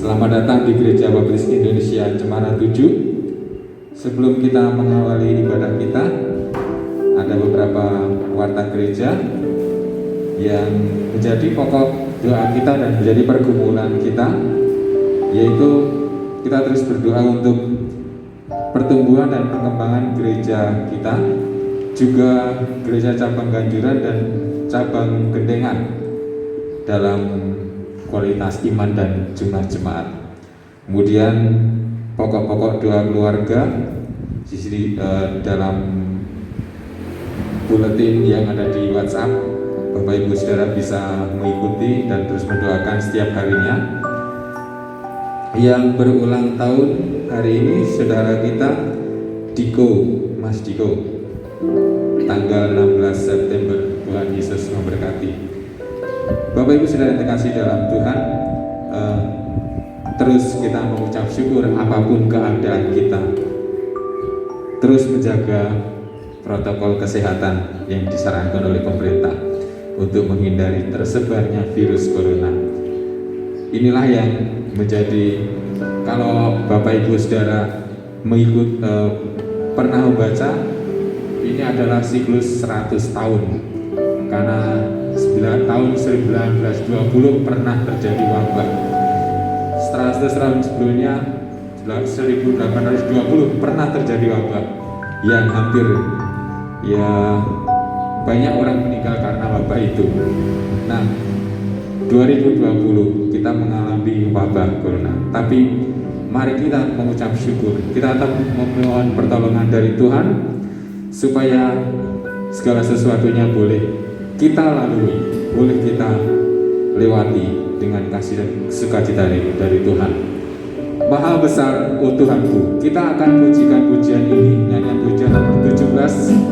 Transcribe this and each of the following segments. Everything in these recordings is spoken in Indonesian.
Selamat datang di Gereja Baptis Indonesia Cemara 7. Sebelum kita mengawali ibadah kita, ada beberapa warta gereja yang menjadi pokok doa kita dan menjadi pergumulan kita, yaitu kita terus berdoa untuk pertumbuhan dan perkembangan gereja kita, juga gereja cabang Ganjuran dan cabang Gendengan dalam kualitas iman dan jumlah jemaat. Kemudian pokok-pokok doa keluarga dalam buletin yang ada di WhatsApp, Bapak Ibu Saudara bisa mengikuti dan terus mendoakan setiap harinya. Yang berulang tahun hari ini saudara kita Diko, Mas Diko, tanggal 16 September. Tuhan Yesus memberkati. Bapak Ibu Saudara yang terkasih dalam Tuhan, terus kita mengucap syukur apapun keadaan kita, terus menjaga protokol kesehatan yang disarankan oleh pemerintah untuk menghindari tersebarnya virus corona. Inilah yang menjadi, kalau Bapak Ibu Saudara mengikut pernah membaca, ini adalah siklus 100 tahun, karena tahun 1920 pernah terjadi wabah. 100 tahun sebelumnya 1820 pernah terjadi wabah yang hampir banyak orang meninggal karena wabah itu. Nah, 2020 kita mengalami wabah corona, tapi mari kita mengucap syukur, kita tetap memohon pertolongan dari Tuhan supaya segala sesuatunya boleh kita lalui, boleh kita lewati dengan kasih dan sukacita dari Tuhan. Maha besar, oh Tuhanku. Kita akan pujikan pujian ini, nyanyian pujian nomor 17.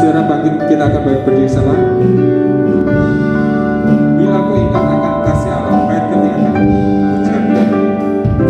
Saudara, kita akan berdiri sama. Bila ku ingat akan kasih Allah, bait ketiga kali. Pujian kita. Bila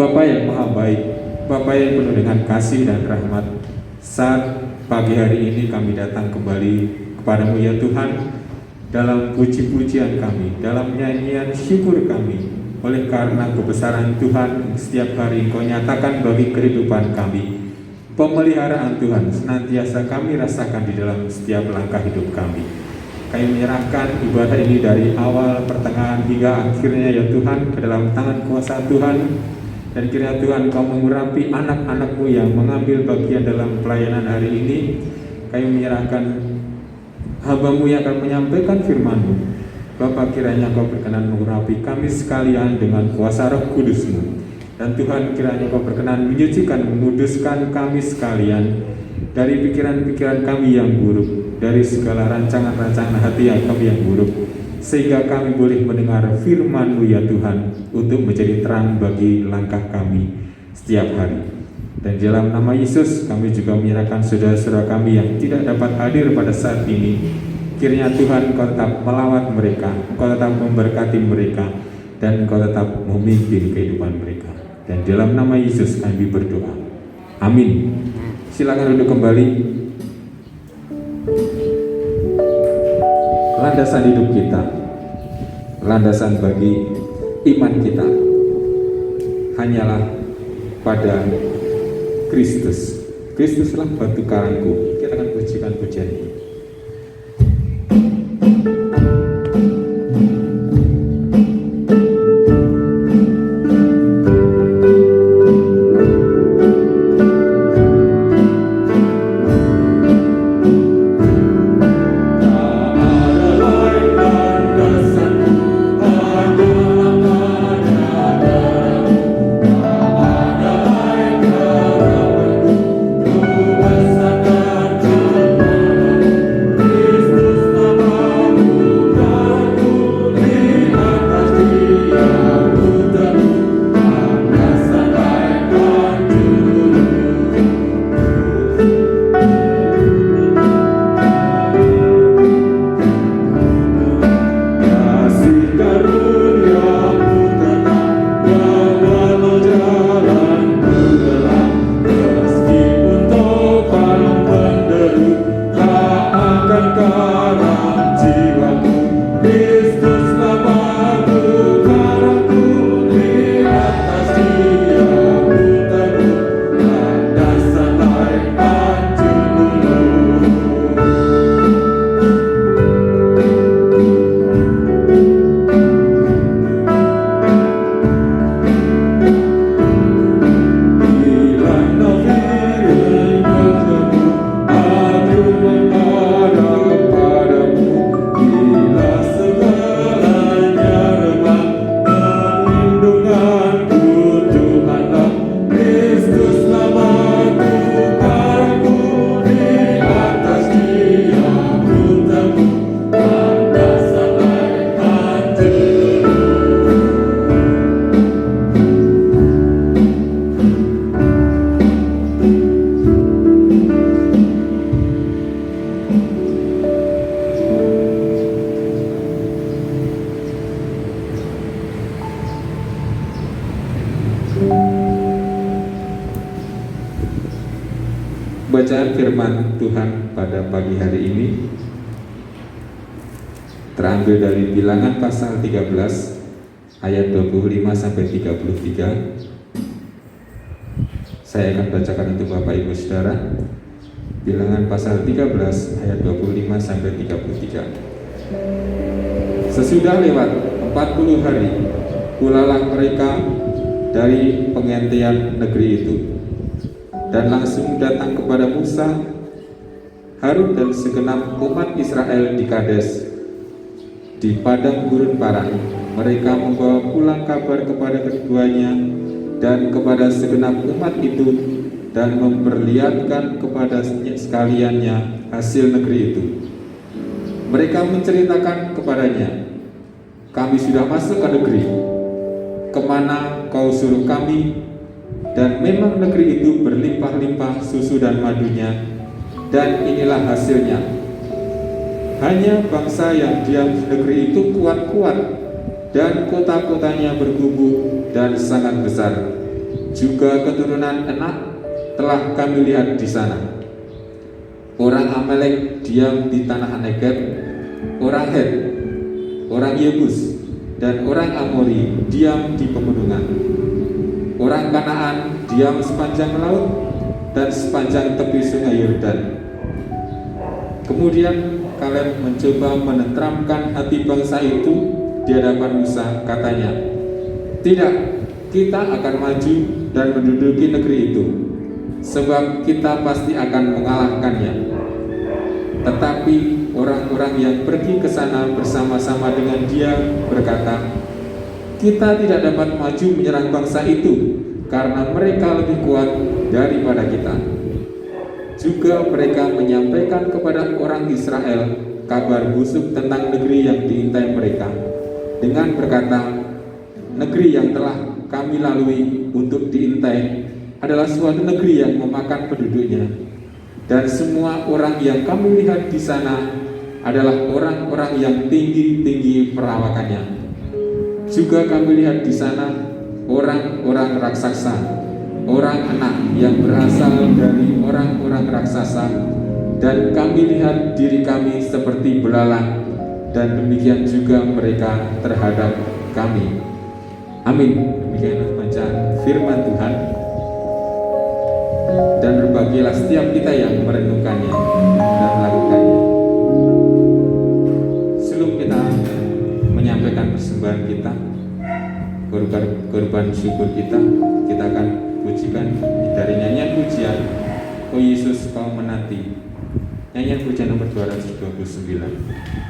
Bapa yang maha baik, Bapa yang penuh dengan kasih dan rahmat, saat pagi hari ini kami datang kembali kepadamu ya Tuhan, dalam puji-pujian kami, dalam nyanyian syukur kami, oleh karena kebesaran Tuhan setiap hari Engkau nyatakan bagi kehidupan kami. Pemeliharaan Tuhan senantiasa kami rasakan di dalam setiap langkah hidup kami. Kami menyerahkan ibadah ini dari awal, pertengahan hingga akhirnya ya Tuhan ke dalam tangan kuasa Tuhan. Dan kiranya Tuhan Kau mengurapi anak-anak-Mu yang mengambil bagian dalam pelayanan hari ini. Kami menyerahkan hamba-Mu yang akan menyampaikan firman-Mu. Bapa, kiranya Kau berkenan mengurapi kami sekalian dengan kuasa Roh Kudus-Mu. Dan Tuhan, kiranya Kau berkenan menyucikan, menguduskan kami sekalian. dari pikiran-pikiran kami yang buruk, dari segala rancangan-rancangan hati yang kami yang buruk, sehingga kami boleh mendengar firman-Mu ya Tuhan, untuk menjadi terang bagi langkah kami setiap hari. Dan dalam nama Yesus kami juga menyerahkan saudara-saudara kami yang tidak dapat hadir pada saat ini. Kiranya Tuhan Engkau tetap melawat mereka, Engkau tetap memberkati mereka, dan Engkau tetap memimpin kehidupan mereka. Dan dalam nama Yesus kami berdoa. Amin. Silakan duduk kembali. Landasan hidup kita, landasan bagi iman kita hanyalah pada Kristus. Kristuslah batu karangku. Kita akan pujikan pujian ini. Bacaan firman Tuhan pada pagi hari ini terambil dari Bilangan pasal 13 ayat 25 sampai 33. Saya akan bacakan untuk Bapak Ibu Saudara. Bilangan pasal 13 ayat 25 sampai 33. Sesudah lewat 40 hari, pulalah mereka dari pengentian negeri itu, dan langsung datang kepada Musa, Harun dan segenap umat Israel di Kades, di padang gurun Paran. Mereka membawa pulang kabar kepada keduanya dan kepada segenap umat itu, dan memperlihatkan kepada sekaliannya hasil negeri itu. Mereka menceritakan kepadanya, kami sudah masuk ke negeri kemana kau suruh kami, dan memang negeri itu berlimpah-limpah susu dan madunya, dan inilah hasilnya. Hanya bangsa yang diam di negeri itu kuat-kuat, dan kota-kotanya berkubu dan sangat besar. Juga keturunan Enak telah kami lihat di sana. Orang Amalek diam di tanah Negeb, orang Het, orang Yebus, dan orang Amori diam di pegunungan. Orang Kanaan diam sepanjang laut dan sepanjang tepi sungai Yordan. Kemudian Kaleb mencoba menenteramkan hati bangsa itu di hadapan Musa, katanya, tidak, kita akan maju dan menduduki negeri itu, sebab kita pasti akan mengalahkannya. Tetapi orang-orang yang pergi ke sana bersama-sama dengan dia berkata, kita tidak dapat maju menyerang bangsa itu, karena mereka lebih kuat daripada kita. Juga mereka menyampaikan kepada orang Israel kabar busuk tentang negeri yang diintai mereka, dengan berkata, negeri yang telah kami lalui untuk diintai adalah suatu negeri yang memakan penduduknya, dan semua orang yang kami lihat di sana adalah orang-orang yang tinggi-tinggi perawakannya. Juga kami lihat di sana orang-orang raksasa, orang anak yang berasal dari orang-orang raksasa, dan kami lihat diri kami seperti belalang, dan demikian juga mereka terhadap kami. Amin. Demikian bacaan firman Tuhan, dan berbahagialah setiap kita yang merenungkannya dan melakukannya. Sebelum kita menyampaikan persembahan kita, korban syukur kita akan pujikan dari nyanyian pujian "O Yesus Kau Menanti", nyanyian pujian nomor 229.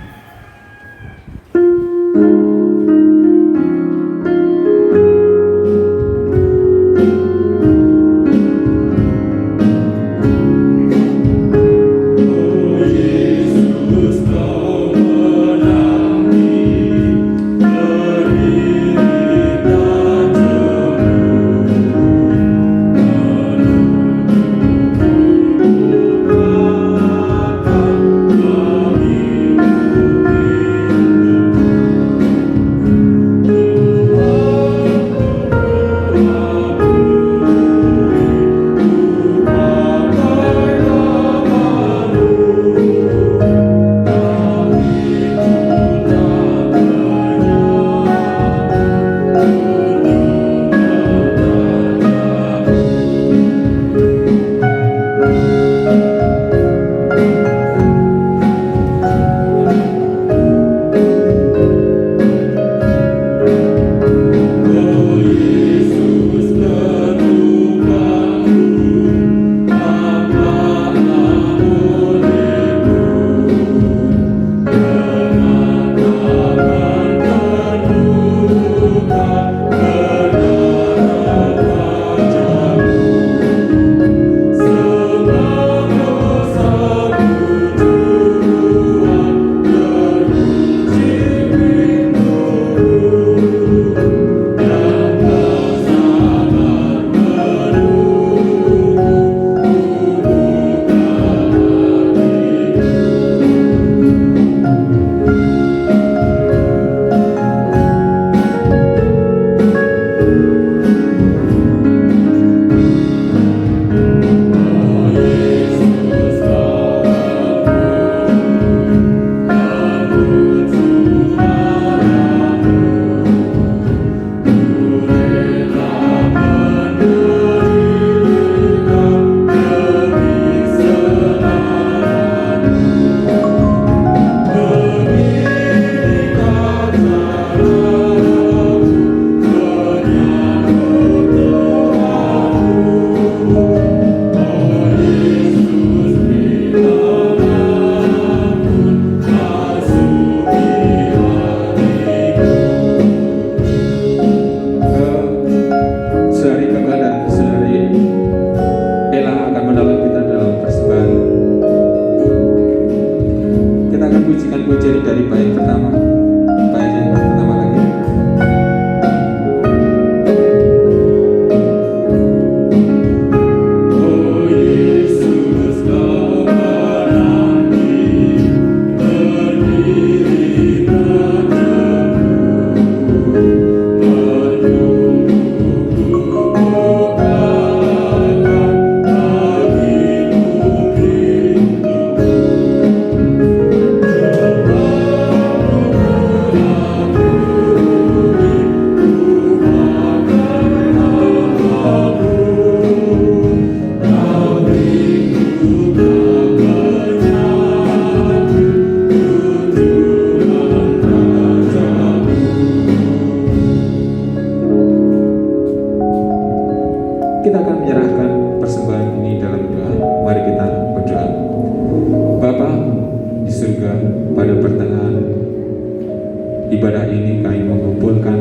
ibadah ini kami mengumpulkan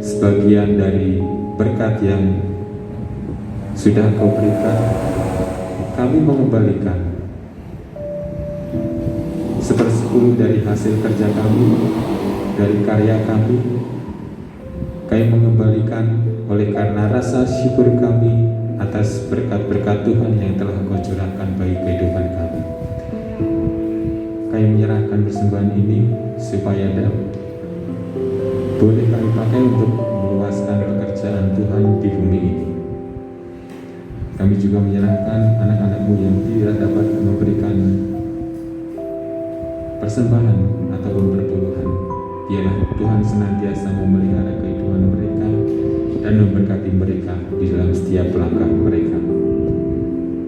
sebagian dari berkat yang sudah Kau berikan kami mengembalikan 1/10 dari hasil kerja kami, dari karya kami. Kami mengembalikan oleh karena rasa syukur kami atas berkat-berkat Tuhan yang telah Engkau curahkan bagi kehidupan kami. Kami menyerahkan persembahan ini supaya boleh kami pakai untuk meluaskan pekerjaan Tuhan di bumi ini. Kami juga menyerahkan anak-anak-Mu yang tidak dapat memberikan persembahan ataupun perpuluhan. Biarlah Tuhan senantiasa memelihara kehidupan mereka dan memberkati mereka di dalam setiap langkah mereka.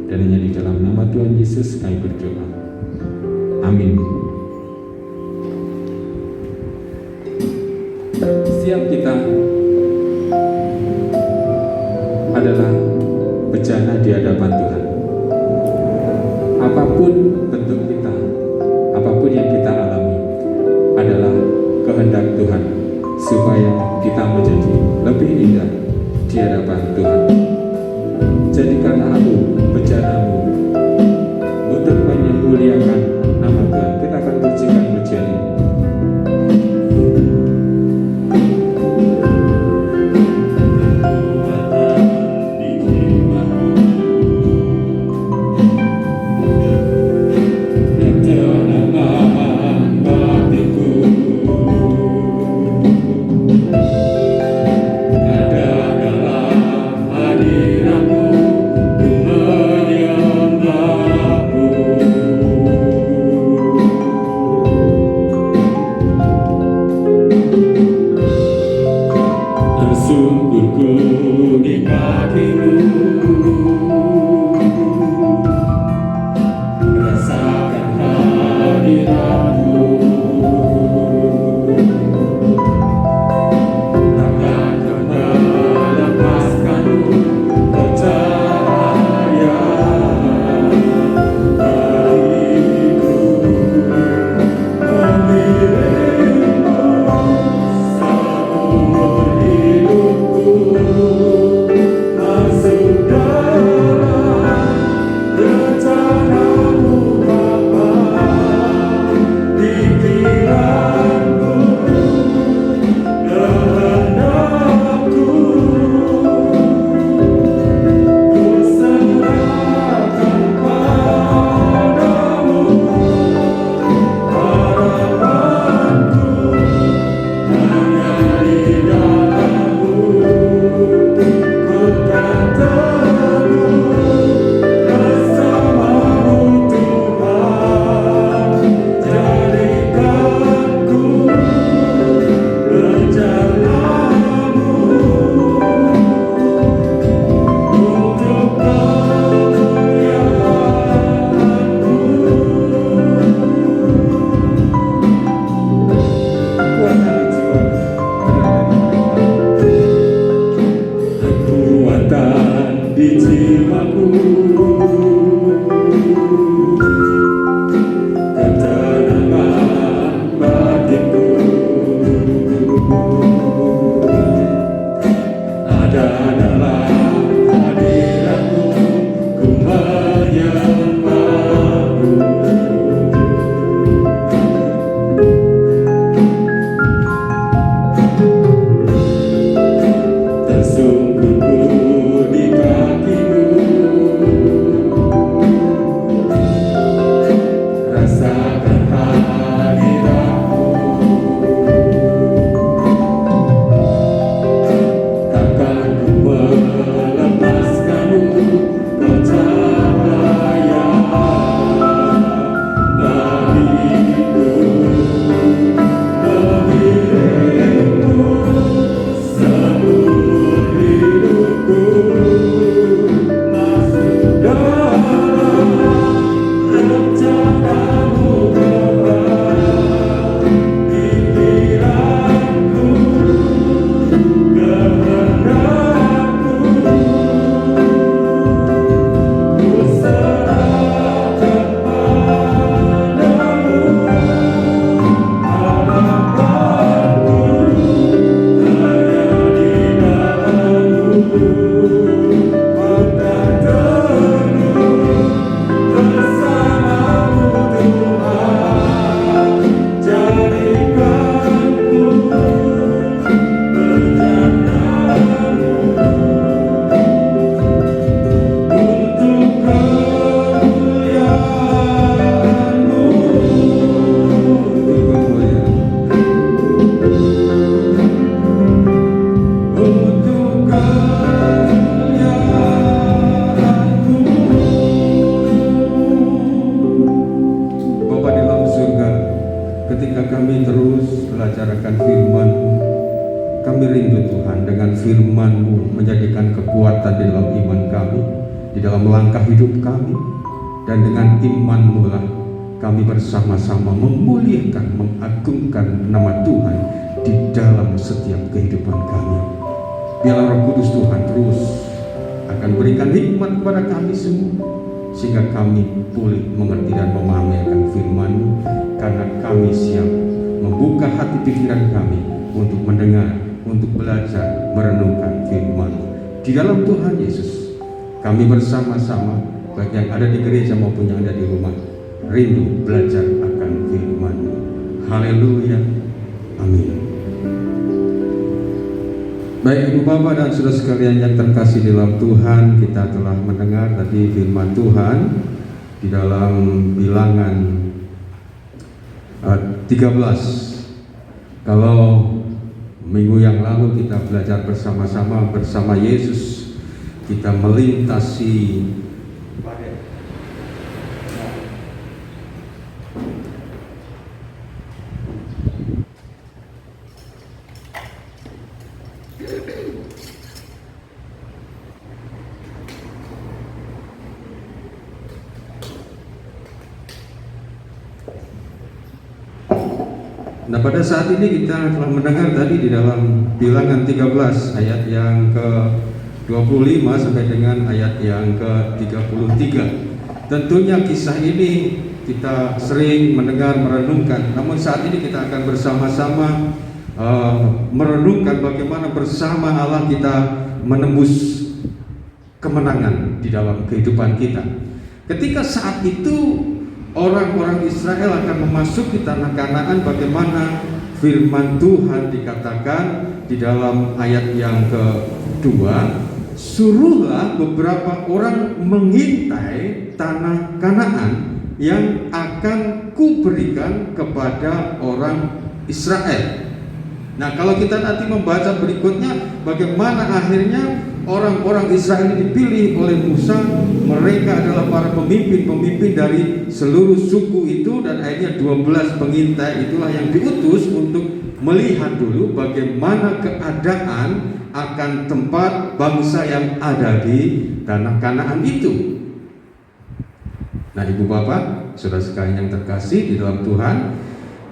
Dan hanya di dalam nama Tuhan Yesus kami berdoa. Amin. Setiap kita adalah bejana di hadapan Tuhan. Apapun bentuk kita, apapun yang kita alami adalah kehendak Tuhan supaya kita menjadi lebih indah di hadapan Tuhan. Jadikanlah aku bejana-Mu untuk memuliakan nama Tuhan. Kita akan pujikan pujian ini. di dalam langkah hidup kami, dan dengan iman-Mu lah kami bersama-sama memuliakan, mengagungkan nama Tuhan di dalam setiap kehidupan kami. Biarlah Roh Kudus Tuhan terus akan berikan hikmat kepada kami semua, sehingga kami boleh mengerti dan memahami akan firman-Mu, karena kami siap membuka hati pikiran kami untuk mendengar, untuk belajar, merenungkan firman-Mu. Di dalam Tuhan Yesus, kami bersama-sama, baik yang ada di gereja maupun yang ada di rumah, rindu belajar akan firman-Mu. Haleluya, amin. Baik Ibu Bapak dan Saudara sekalian yang terkasih di dalam Tuhan, kita telah mendengar tadi firman Tuhan di dalam Bilangan 13. Kalau minggu yang lalu kita belajar bersama-sama bersama Yesus, kita melintasi Nah, pada saat ini kita telah mendengar tadi di dalam Bilangan 13 ayat yang ke-25 sampai dengan ayat yang ke-33. Tentunya kisah ini kita sering mendengar, merenungkan. Namun saat ini kita akan bersama-sama merenungkan bagaimana bersama Allah kita menembus kemenangan di dalam kehidupan kita. Ketika saat itu orang-orang Israel akan memasuki tanah Kanaan, bagaimana firman Tuhan dikatakan di dalam ayat yang kedua, suruhlah beberapa orang mengintai tanah Kanaan yang akan kuberikan kepada orang Israel. Nah, kalau kita nanti membaca berikutnya, bagaimana akhirnya orang-orang Israel dipilih oleh Musa. Mereka adalah para pemimpin-pemimpin dari seluruh suku itu, dan akhirnya 12 pengintai itulah yang diutus untuk melihat dulu bagaimana keadaan akan tempat bangsa yang ada di tanah Kanaan itu. Nah, Ibu Bapak, Saudara sekalian yang terkasih di dalam Tuhan,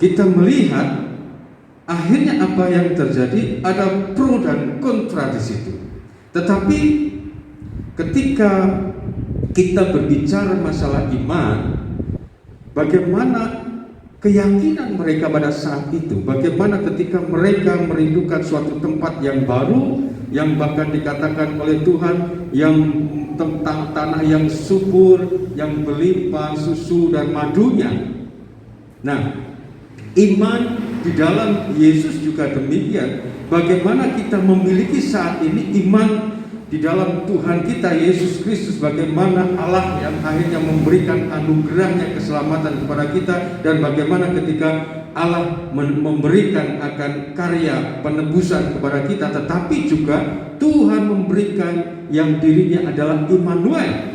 kita melihat akhirnya apa yang terjadi, ada pro dan kontra di situ. Tetapi ketika kita berbicara masalah iman, bagaimana keyakinan mereka pada saat itu, bagaimana ketika mereka merindukan suatu tempat yang baru, yang bahkan dikatakan oleh Tuhan yang tentang tanah yang subur, yang berlimpah susu dan madunya. Nah, iman di dalam Yesus juga demikian. Bagaimana kita memiliki saat ini iman di dalam Tuhan kita Yesus Kristus, bagaimana Allah yang akhirnya memberikan anugerahnya keselamatan kepada kita, dan bagaimana ketika Allah memberikan akan karya penebusan kepada kita, tetapi juga Tuhan memberikan yang dirinya adalah Immanuel.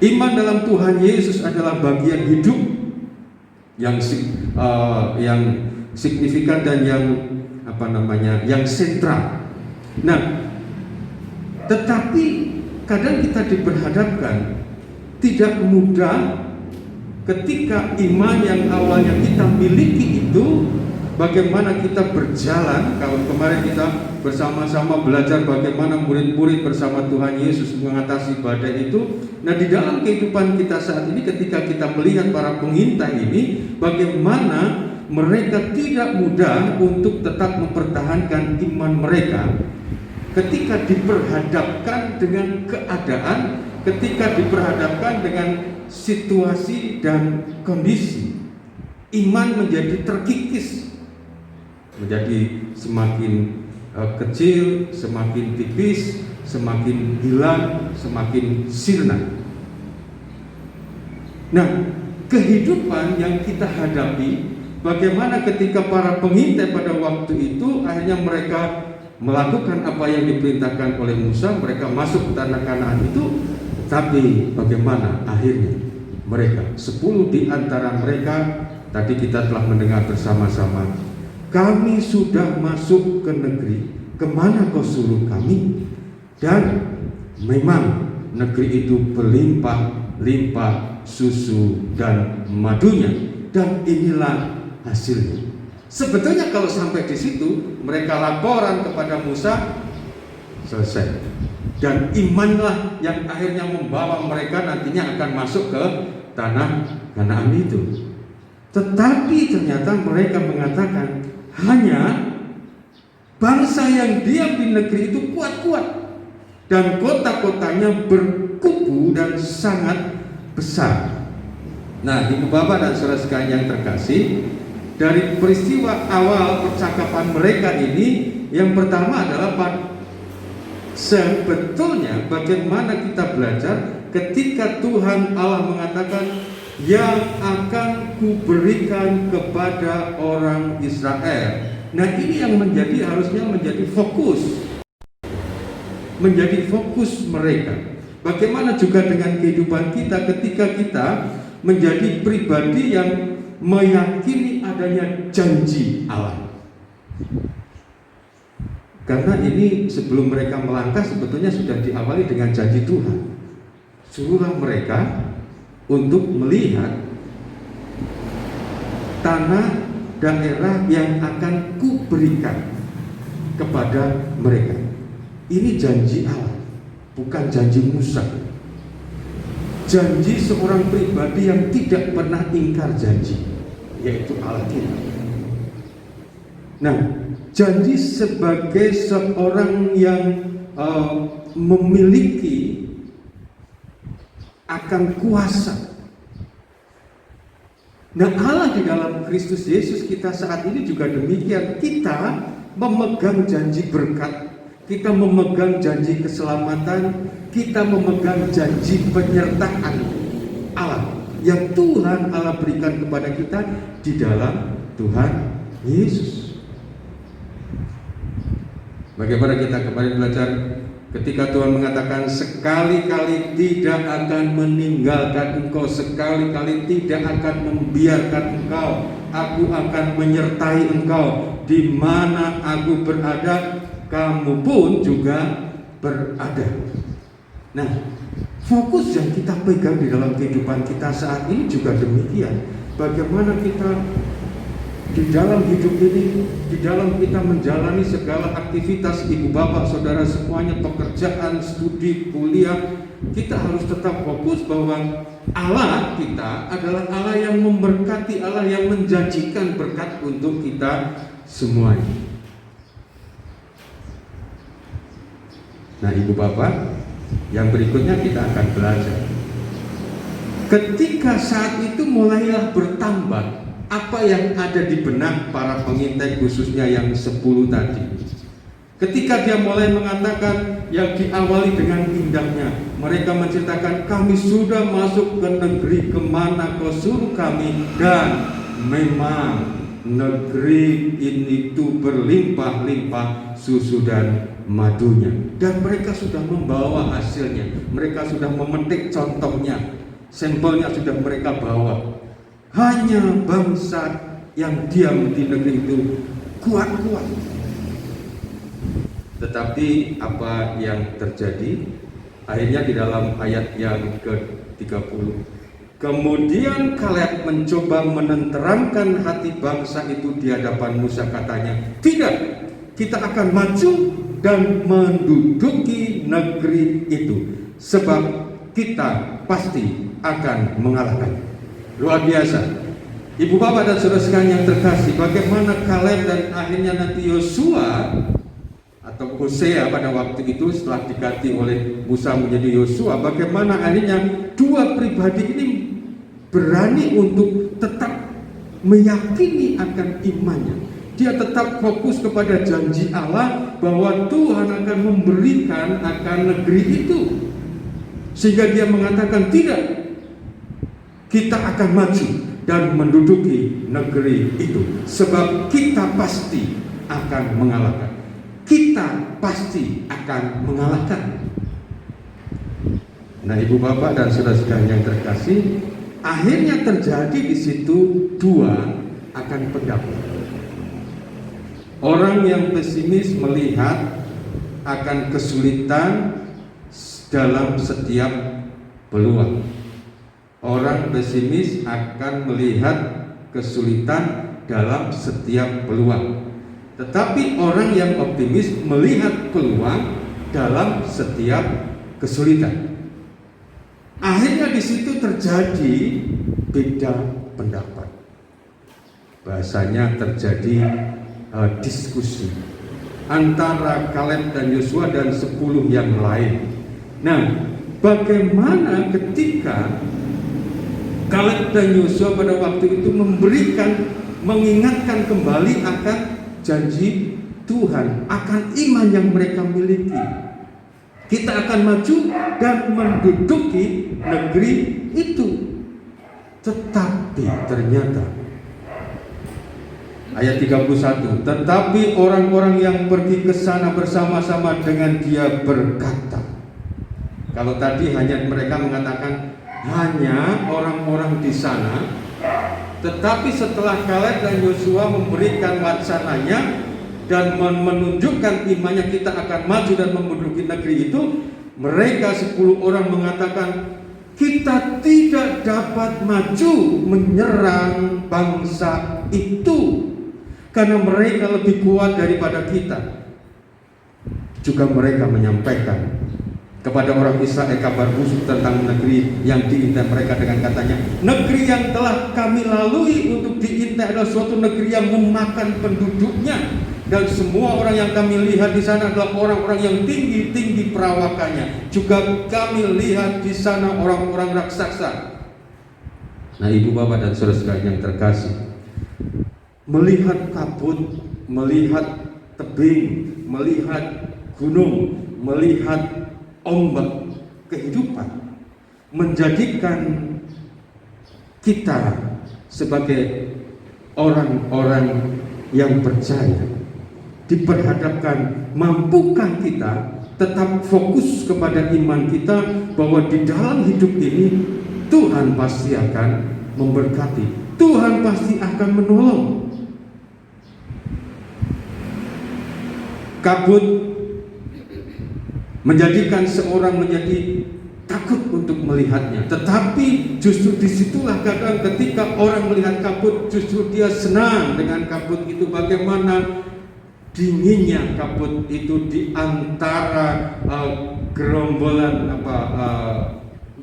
Iman dalam Tuhan Yesus adalah bagian hidup yang signifikan dan yang sentral. Nah, tetapi kadang kita diperhadapkan tidak mudah ketika iman yang awalnya kita miliki itu, bagaimana kita berjalan. Kalau kemarin kita bersama-sama belajar bagaimana murid-murid bersama Tuhan Yesus mengatasi badai itu. Nah, di dalam kehidupan kita saat ini, ketika kita melihat para pengintai ini, bagaimana mereka tidak mudah untuk tetap mempertahankan iman mereka ketika diperhadapkan dengan keadaan, ketika diperhadapkan dengan situasi dan kondisi. Iman menjadi terkikis, menjadi semakin kecil, semakin tipis, semakin hilang, semakin sirna. Nah, kehidupan yang kita hadapi, bagaimana ketika para pengintai pada waktu itu akhirnya mereka melakukan apa yang diperintahkan oleh Musa, mereka masuk ke tanah Kanaan itu, tapi bagaimana akhirnya mereka 10 di antara mereka, tadi kita telah mendengar bersama-sama, kami sudah masuk ke negeri kemana kau suruh kami, dan memang negeri itu berlimpah-limpah susu dan madunya, dan inilah hasilnya. Sebetulnya kalau sampai di situ mereka laporan kepada Musa, selesai. Dan imanlah yang akhirnya membawa mereka nantinya akan masuk ke tanah Kanaan itu. Tetapi ternyata mereka mengatakan hanya bangsa yang diam di negeri itu kuat-kuat, dan kota-kotanya berkubu dan sangat besar. Nah, Ibu Bapak dan Saudara sekalian yang terkasih, dari peristiwa awal percakapan mereka ini, yang pertama adalah sebetulnya bagaimana kita belajar ketika Tuhan Allah mengatakan yang akan kuberikan kepada orang Israel. Nah, ini yang harusnya menjadi fokus mereka. Bagaimana juga dengan kehidupan kita ketika kita menjadi pribadi yang meyakini adanya janji Allah. Karena ini sebelum mereka melangkah sebetulnya sudah diawali dengan janji Tuhan. Suruhlah mereka untuk melihat tanah daerah yang akan kuberikan kepada mereka. Ini janji Allah, bukan janji Musa. Janji seorang pribadi yang tidak pernah ingkar janji, yaitu Allah kita. Nah, janji sebagai seorang yang memiliki akan kuasa. Nah, Allah di dalam Kristus Yesus kita saat ini juga demikian. Kita memegang janji berkat, kita memegang janji keselamatan, kita memegang janji penyertaan Allah yang Tuhan Allah berikan kepada kita di dalam Tuhan Yesus. Bagaimana kita kemarin belajar ketika Tuhan mengatakan sekali-kali tidak akan meninggalkan engkau, sekali-kali tidak akan membiarkan engkau, aku akan menyertai engkau di mana aku berada, kamu pun juga berada. Nah, fokus yang kita pegang di dalam kehidupan kita saat ini juga demikian. Bagaimana kita di dalam hidup ini, di dalam kita menjalani segala aktivitas ibu bapak saudara semuanya, pekerjaan, studi, kuliah, kita harus tetap fokus bahwa Allah kita adalah Allah yang memberkati, Allah yang menjanjikan berkat untuk kita semuanya. Nah, ibu bapak, yang berikutnya kita akan belajar. Ketika saat itu mulailah bertambah apa yang ada di benak para pengintai, khususnya yang 10 tadi. Ketika dia mulai mengatakan, yang diawali dengan indahnya, mereka menceritakan, kami sudah masuk ke negeri kemana kau suruh kami, dan memang negeri ini tuh berlimpah-limpah susu dan madunya. Dan mereka sudah membawa hasilnya, mereka sudah memetik contohnya, sampelnya sudah mereka bawa. Hanya bangsa yang diam di negeri itu kuat-kuat. Tetapi apa yang terjadi? Akhirnya di dalam ayat yang ke-30, kemudian Kaleb mencoba menenteramkan hati bangsa itu di hadapan Musa, katanya, tidak, kita akan maju dan menduduki negeri itu, sebab kita pasti akan mengalahkan. Luar biasa. Ibu bapak dan saudara sekalian yang terkasih, bagaimana Kaleb dan akhirnya nanti Yosua atau Hosea pada waktu itu setelah diganti oleh Musa menjadi Yosua, bagaimana akhirnya dua pribadi ini berani untuk tetap meyakini akan imannya. Dia tetap fokus kepada janji Allah bahwa Tuhan akan memberikan akan negeri itu, sehingga dia mengatakan tidak, kita akan maju dan menduduki negeri itu, sebab kita pasti akan mengalahkan. Kita pasti akan mengalahkan. Nah, ibu bapak dan saudara sekalian yang terkasih, akhirnya terjadi di situ dua akan pendapat. Orang yang pesimis melihat akan kesulitan dalam setiap peluang. Orang pesimis akan melihat kesulitan dalam setiap peluang. Tetapi orang yang optimis melihat peluang dalam setiap kesulitan. Akhirnya di situ terjadi beda pendapat. Bahasanya terjadi diskusi antara Kaleb dan Yosua dan 10 yang lain. Nah, bagaimana ketika Kaleb dan Yosua pada waktu itu mengingatkan kembali akan janji Tuhan, akan iman yang mereka miliki. Kita akan maju dan menduduki negeri itu. Tetapi ternyata ayat 31, tetapi orang-orang yang pergi ke sana bersama-sama dengan dia berkata. Kalau tadi hanya mereka mengatakan hanya orang-orang di sana, tetapi setelah Kaleb dan Yosua memberikan wacananya dan menunjukkan imannya, kita akan maju dan menduduki negeri itu, mereka 10 orang mengatakan, kita tidak dapat maju menyerang bangsa itu karena mereka lebih kuat daripada kita. Juga mereka menyampaikan kepada orang Israel kabar busuk tentang negeri yang diintai mereka dengan katanya, negeri yang telah kami lalui untuk diintai adalah suatu negeri yang memakan penduduknya, dan semua orang yang kami lihat di sana adalah orang-orang yang tinggi-tinggi perawakannya. Juga kami lihat di sana orang-orang raksasa. Nah, ibu bapak dan saudara-saudara yang terkasih, melihat kabut, melihat tebing, melihat gunung, melihat ombak kehidupan menjadikan kita sebagai orang-orang yang percaya diperhadapkan, mampukah kita tetap fokus kepada iman kita bahwa di dalam hidup ini Tuhan pasti akan memberkati, Tuhan pasti akan menolong. Kabut menjadikan seorang menjadi takut untuk melihatnya, tetapi justru disitulah kadang ketika orang melihat kabut, justru dia senang dengan kabut itu. Bagaimana dinginnya kabut itu di antara gerombolan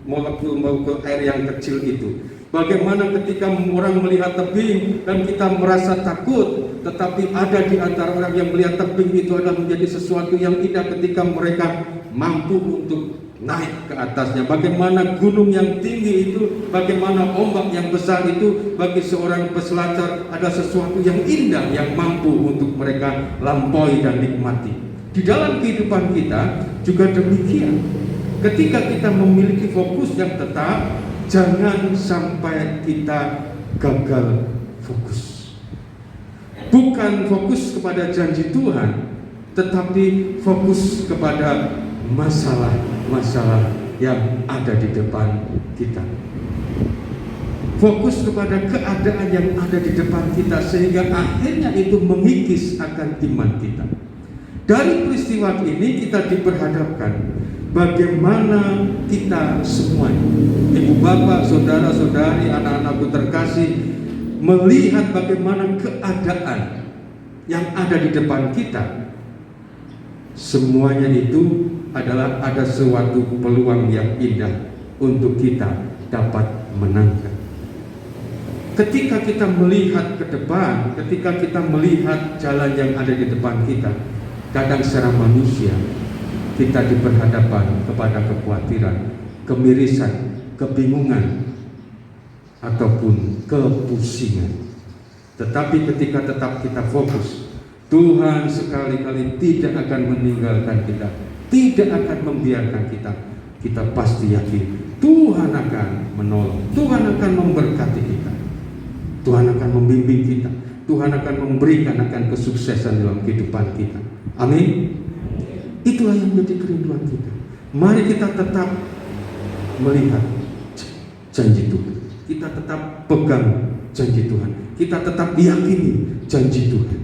molekul-molekul air yang kecil itu. Bagaimana ketika orang melihat tebing dan kita merasa takut, tetapi ada di antara orang yang melihat tebing itu adalah menjadi sesuatu yang indah ketika mereka mampu untuk naik ke atasnya. Bagaimana gunung yang tinggi itu, bagaimana ombak yang besar itu bagi seorang peselancar ada sesuatu yang indah yang mampu untuk mereka lampaui dan nikmati. Di dalam kehidupan kita juga demikian. Ketika kita memiliki fokus yang tetap, jangan sampai kita gagal fokus. Bukan fokus kepada janji Tuhan, tetapi fokus kepada masalah-masalah yang ada di depan kita. Fokus kepada keadaan yang ada di depan kita, sehingga akhirnya itu mengikis akan iman kita. Dari peristiwa ini kita diperhadapkan bagaimana kita semuanya, ibu bapak, saudara-saudari, anak-anakku terkasih, melihat bagaimana keadaan yang ada di depan kita. Semuanya itu adalah ada suatu peluang yang indah untuk kita dapat menangkan. Ketika kita melihat ke depan, ketika kita melihat jalan yang ada di depan kita, kadang secara manusia kita diperhadapkan kepada kekhawatiran, kemirisan, kebingungan, ataupun kepusingan. Tetapi ketika tetap kita fokus, Tuhan sekali-kali tidak akan meninggalkan kita, tidak akan membiarkan kita. Kita pasti yakin Tuhan akan menolong, Tuhan akan memberkati kita, Tuhan akan membimbing kita, Tuhan akan memberikan akan kesuksesan dalam kehidupan kita. Amin. Itulah yang menjadi kerinduan kita. Mari kita tetap melihat janji Tuhan, kita tetap pegang janji Tuhan, kita tetap yakini janji Tuhan.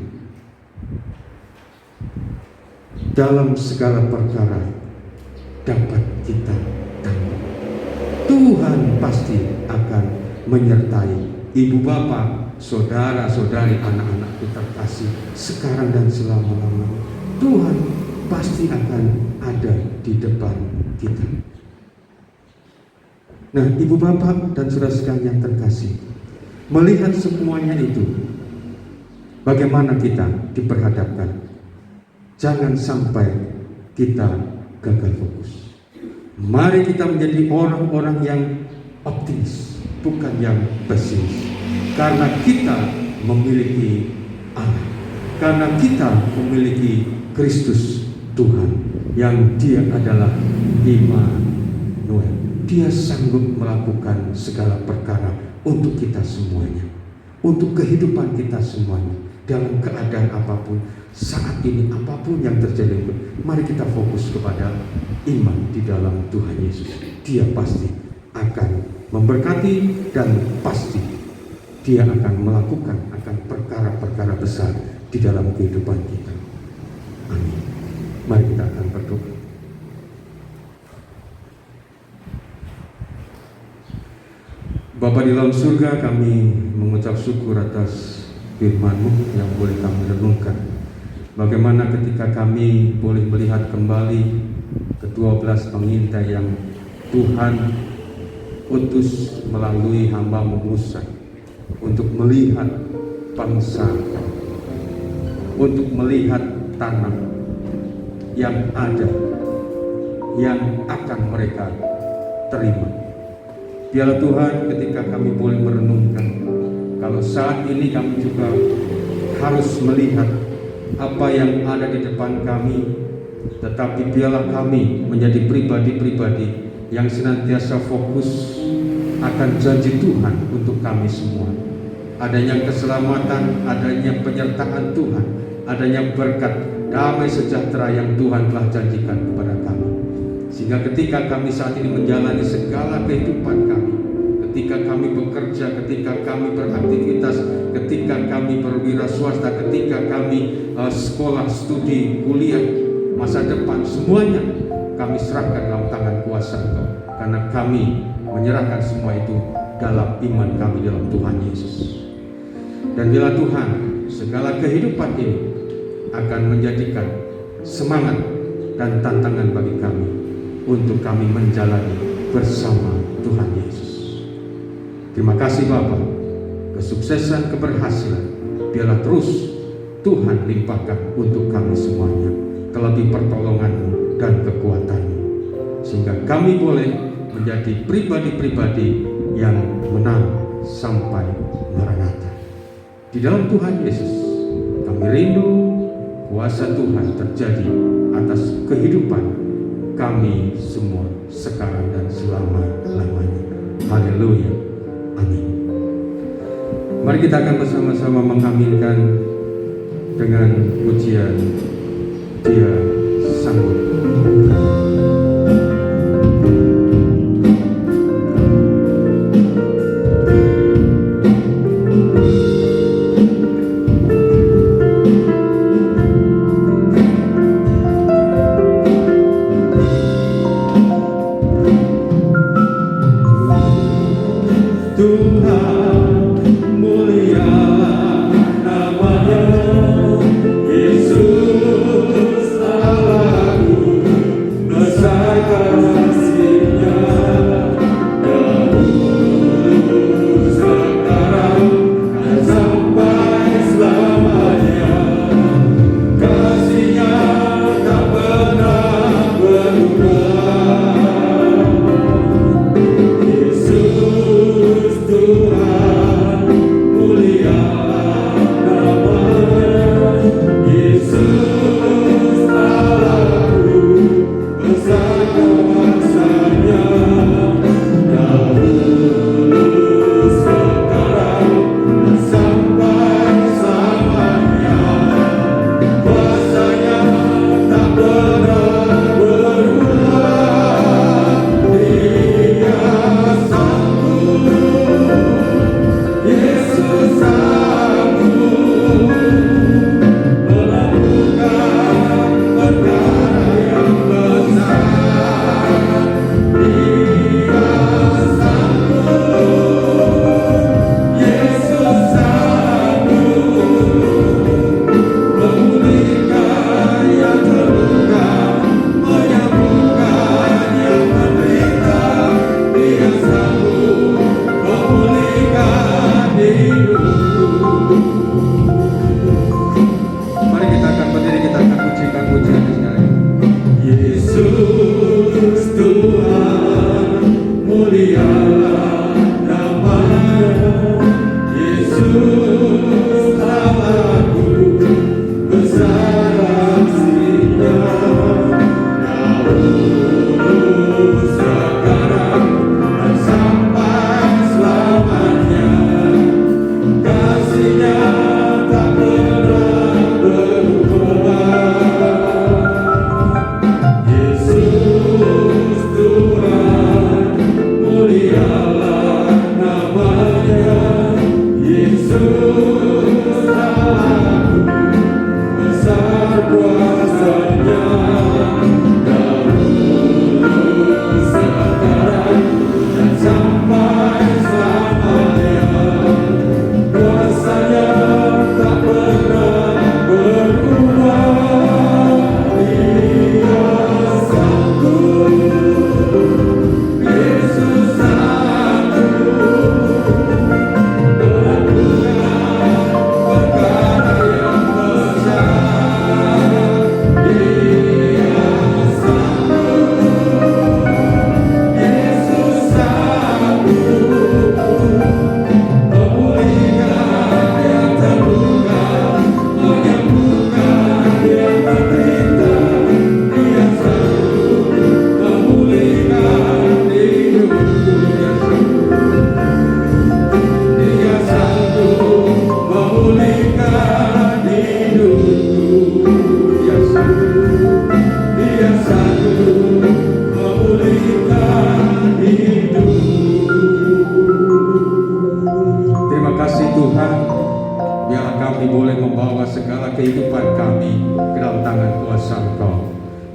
Dalam segala perkara dapat kita tanggung. Tuhan pasti akan menyertai ibu bapak, saudara-saudari, anak-anakku terkasih sekarang dan selama-lamanya. Tuhan pasti akan ada di depan kita. Nah, ibu bapak dan saudara sekalian yang terkasih, melihat semuanya itu, bagaimana kita diperhadapkan? Jangan sampai kita gagal fokus. Mari kita menjadi orang-orang yang optimis, bukan yang pesimis. Karena kita memiliki Allah, karena kita memiliki Kristus Tuhan, yang Dia adalah Immanuel. Dia sanggup melakukan segala perkara untuk kita semuanya, untuk kehidupan kita semuanya, dalam keadaan apapun, saat ini apapun yang terjadi. Mari kita fokus kepada iman di dalam Tuhan Yesus. Dia pasti akan memberkati dan pasti Dia akan melakukan perkara-perkara besar di dalam kehidupan kita. Amin. Mari kita akan berdoa. Bapa di dalam surga, kami mengucap syukur atas firman-Mu yang boleh kami renungkan. Bagaimana ketika kami boleh melihat kembali ke-12 pengintai yang Tuhan utus melalui hamba-Mu Musa untuk melihat bangsa, untuk melihat tanah yang ada, yang akan mereka terima. Biarlah Tuhan, ketika kami boleh merenungkan, kalau saat ini kami juga harus melihat apa yang ada di depan kami, tetapi biarlah kami menjadi pribadi-pribadi yang senantiasa fokus akan janji Tuhan untuk kami semua. Adanya keselamatan, adanya penyertaan Tuhan, adanya berkat, damai sejahtera yang Tuhan telah janjikan kepada kami. Sehingga ketika kami saat ini menjalani segala kehidupan kami, ketika kami bekerja, ketika kami beraktivitas, ketika kami berwira swasta, ketika kami sekolah, studi, kuliah, masa depan, semuanya kami serahkan dalam tangan kuasa Engkau. Karena kami menyerahkan semua itu dalam iman kami dalam Tuhan Yesus. Dan bila Tuhan, segala kehidupan ini akan menjadikan semangat dan tantangan bagi kami untuk kami menjalani bersama Tuhan Yesus. Terima kasih Bapa, kesuksesan, keberhasilan biarlah terus Tuhan limpahkan untuk kami semuanya, terlebih pertolongan-Mu dan kekuatan-Mu, sehingga kami boleh menjadi pribadi-pribadi yang menang sampai Maranatha. Di dalam Tuhan Yesus kami rindu kuasa Tuhan terjadi atas kehidupan kami semua sekarang dan selama-lamanya. Haleluya. Amin. Mari kita akan bersama-sama mengaminkan dengan pujian Dia Sanggup. Yesus Allahku,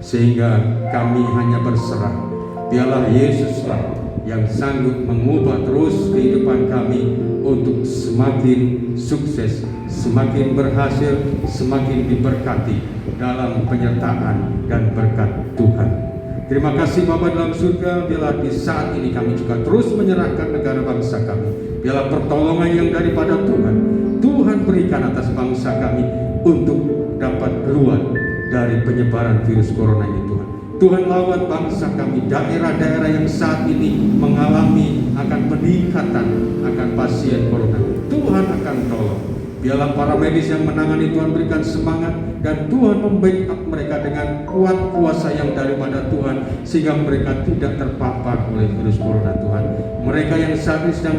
Sehingga kami hanya berserah. Biarlah Yesuslah yang sanggup mengubah terus kehidupan kami untuk semakin sukses, semakin berhasil, semakin diberkati dalam penyertaan dan berkat Tuhan. Terima kasih Bapa dalam surga, biarlah di saat ini kami juga terus menyerahkan negara bangsa kami. Biarlah pertolongan yang daripada Tuhan, Tuhan berikan atas bangsa kami untuk dapat keluar dari penyebaran virus corona ini Tuhan. Tuhan lawan bangsa kami, daerah-daerah yang saat ini mengalami akan peningkatan akan pasien corona. Tuhan akan tolong. Biarlah para medis yang menangani Tuhan berikan semangat dan Tuhan membackup mereka dengan kuat kuasa yang daripada Tuhan sehingga mereka tidak terpapar oleh virus corona Tuhan. Mereka yang saat ini sedang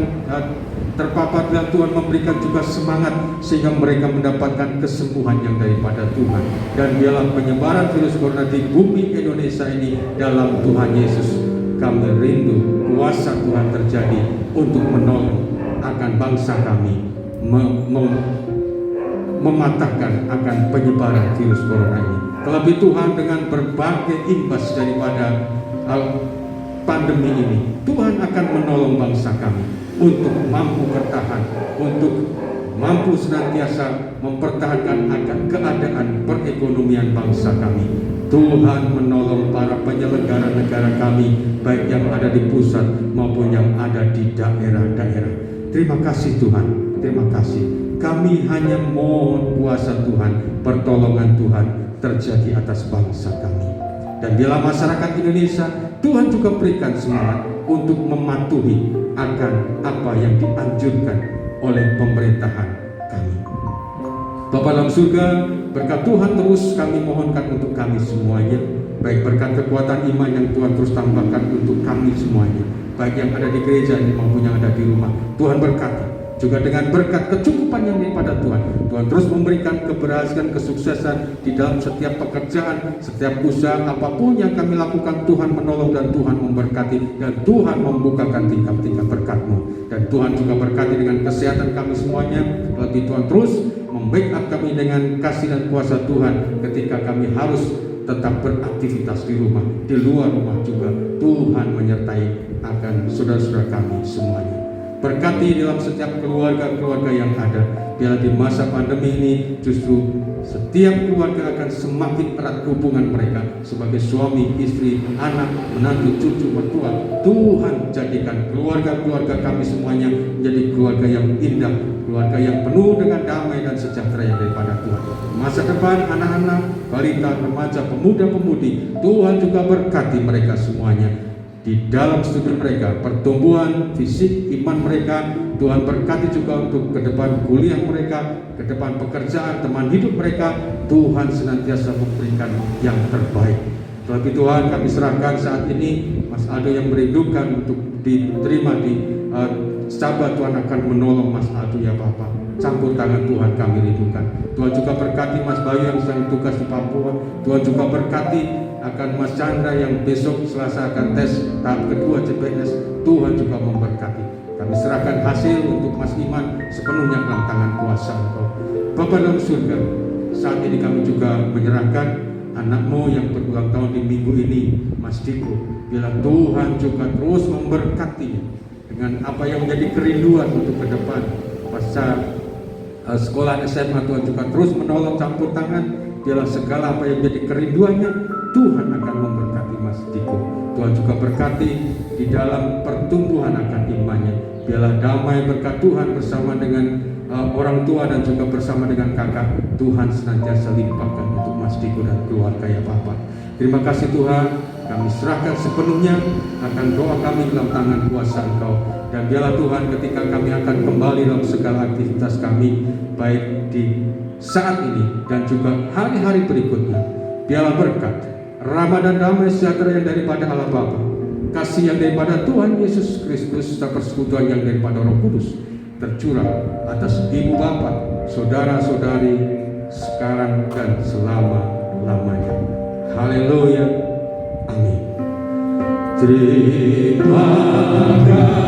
terpapar dan Tuhan memberikan juga semangat sehingga mereka mendapatkan kesembuhan yang daripada Tuhan. Dan biarlah penyebaran virus corona di bumi Indonesia ini dalam Tuhan Yesus. Kami rindu kuasa Tuhan terjadi untuk menolong akan bangsa kami mematahkan akan penyebaran virus corona ini. Terlebih Tuhan dengan berbagai imbas daripada pandemi ini, Tuhan akan menolong bangsa kami untuk mampu bertahan, untuk mampu senantiasa mempertahankan akan keadaan perekonomian bangsa kami. Tuhan menolong para penyelenggara negara kami, baik yang ada di pusat maupun yang ada di daerah-daerah. Terima kasih Tuhan, terima kasih. Kami hanya mohon kuasa Tuhan, pertolongan Tuhan terjadi atas bangsa kami. Dan bila masyarakat Indonesia, Tuhan juga berikan semangat untuk mematuhi akan apa yang dianjurkan oleh pemerintahan kami. Bapa dalam surga, berkat Tuhan terus kami mohonkan untuk kami semuanya, baik berkat kekuatan iman yang Tuhan terus tambahkan untuk kami semuanya, baik yang ada di gereja maupun yang ada di rumah. Tuhan berkati. Juga dengan berkat kecukupan yang daripada Tuhan, Tuhan terus memberikan keberhasilan, kesuksesan di dalam setiap pekerjaan, setiap usaha apapun yang kami lakukan. Tuhan menolong dan Tuhan memberkati, dan Tuhan membukakan tingkap-tingkap berkat-Mu. Dan Tuhan juga berkati dengan kesehatan kami semuanya. Lebih Tuhan terus membackup kami dengan kasih dan kuasa Tuhan ketika kami harus tetap beraktivitas di rumah, di luar rumah juga. Tuhan menyertai akan saudara-saudara kami semuanya. Berkati dalam setiap keluarga-keluarga yang ada. Biarlah di masa pandemi ini justru setiap keluarga akan semakin erat hubungan mereka sebagai suami, istri, anak, menantu, cucu, mertua. Tuhan jadikan keluarga-keluarga kami semuanya menjadi keluarga yang indah, keluarga yang penuh dengan damai dan sejahtera yang daripada Tuhan. Masa depan anak-anak, balita, remaja, pemuda-pemudi, Tuhan juga berkati mereka semuanya. di dalam studi mereka, pertumbuhan fisik iman mereka. Tuhan berkati juga untuk ke depan kuliah mereka, ke depan pekerjaan, teman hidup mereka. Tuhan senantiasa memberikan yang terbaik. Tapi Tuhan, kami serahkan saat ini Mas Aldo yang merindukan untuk diterima di sahabat. Tuhan akan menolong Mas Aldo ya Bapak. Campur tangan Tuhan kami rindukan. Tuhan juga berkati Mas Bayu yang sedang tugas di Papua. Tuhan juga berkati akan Mas Chandra yang besok Selasa akan tes tahap kedua CPNS. Tuhan juga memberkati. Kami serahkan hasil untuk Mas Iman sepenuhnya dalam tangan kuasa Engkau. Bapa dalam surga, saat ini kami juga menyerahkan anakmu yang berulang tahun di minggu ini, Mas Diko. Bila Tuhan juga terus memberkati dengan apa yang menjadi kerinduan untuk ke depan pasca sekolah SMA. Tuhan juga terus menolong, campur tangan. Bila segala apa yang menjadi kerinduannya, Tuhan akan memberkati Mas Diko. Tuhan juga berkati di dalam pertumbuhan akan imannya. Biarlah damai berkat Tuhan bersama dengan orang tua dan juga bersama dengan kakak. Tuhan senantiasa limpahkan untuk Mas Diko dan keluarga ya Bapak. Terima kasih Tuhan, kami serahkan sepenuhnya akan doa kami dalam tangan kuasa Engkau. Dan biarlah Tuhan, ketika kami akan kembali dalam segala aktivitas kami, baik di saat ini dan juga hari-hari berikutnya, biarlah berkat, rahmat dan damai sejahtera yang daripada Allah Bapa, kasih yang daripada Tuhan Yesus Kristus, serta persekutuan yang daripada Roh Kudus tercurah atas ibu bapak, saudara-saudari sekarang dan selama-lamanya. Haleluya. Amin. Terima kasih.